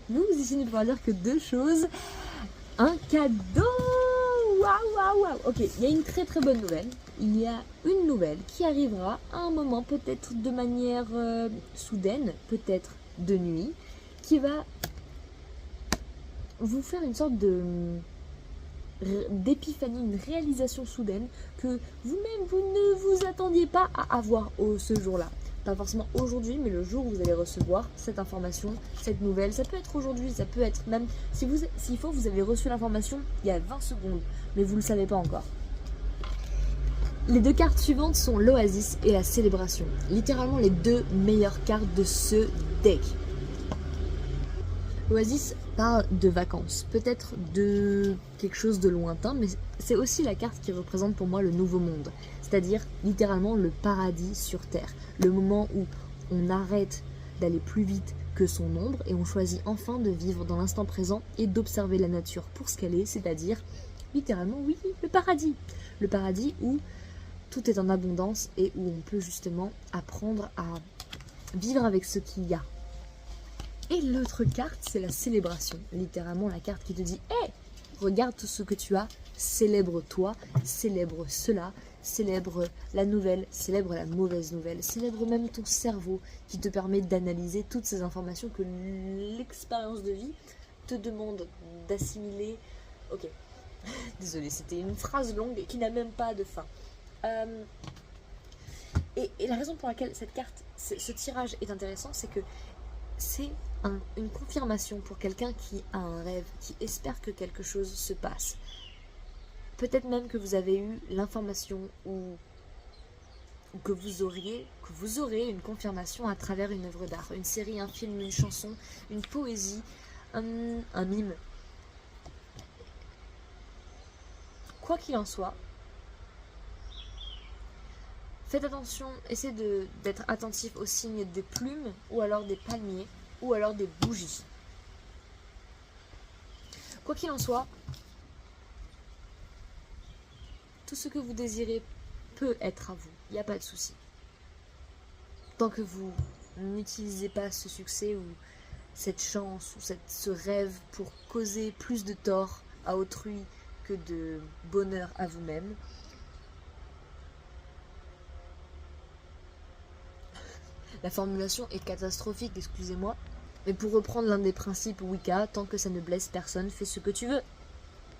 Vous ici ne pourra dire que deux choses. Un cadeau. Waouh, waouh, waouh. Ok, il y a une très très bonne nouvelle. Il y a une nouvelle qui arrivera à un moment, peut-être de manière soudaine, peut-être de nuit, qui va vous faire une sorte d'épiphanie, une réalisation soudaine que vous-même vous ne vous attendiez pas à avoir ce jour-là. Pas forcément aujourd'hui, mais le jour où vous allez recevoir cette information, cette nouvelle. Ça peut être aujourd'hui, ça peut être même s'il faut, vous avez reçu l'information il y a 20 secondes, mais vous ne le savez pas encore. Les deux cartes suivantes sont l'Oasis et la Célébration. Littéralement les deux meilleures cartes de ce deck. L'Oasis parle de vacances, peut-être de quelque chose de lointain, mais c'est aussi la carte qui représente pour moi le nouveau monde. C'est-à-dire littéralement le paradis sur Terre. Le moment où on arrête d'aller plus vite que son ombre et on choisit enfin de vivre dans l'instant présent et d'observer la nature pour ce qu'elle est, c'est-à-dire littéralement, oui, le paradis. Le paradis où tout est en abondance et où on peut justement apprendre à vivre avec ce qu'il y a. Et l'autre carte, c'est la célébration. Littéralement, la carte qui te dit « Hé, regarde tout ce que tu as, célèbre-toi, célèbre cela, célèbre la nouvelle, célèbre la mauvaise nouvelle, célèbre même ton cerveau qui te permet d'analyser toutes ces informations que l'expérience de vie te demande d'assimiler. » Ok, désolée, c'était une phrase longue qui n'a même pas de fin. Et la raison pour laquelle cette carte, ce tirage est intéressant, c'est que c'est une confirmation pour quelqu'un qui a un rêve, qui espère que quelque chose se passe. Peut-être même que vous avez eu l'information ou que vous aurez une confirmation à travers une œuvre d'art, une série, un film, une chanson, une poésie, un mime. Quoi qu'il en soit, faites attention, essayez d'être attentif aux signes des plumes ou alors des palmiers ou alors des bougies. Quoi qu'il en soit, tout ce que vous désirez peut être à vous, il n'y a pas de souci. Tant que vous n'utilisez pas ce succès ou cette chance ou ce rêve pour causer plus de tort à autrui que de bonheur à vous-même, la formulation est catastrophique, excusez-moi, mais pour reprendre l'un des principes Wicca, tant que ça ne blesse personne, fais ce que tu veux.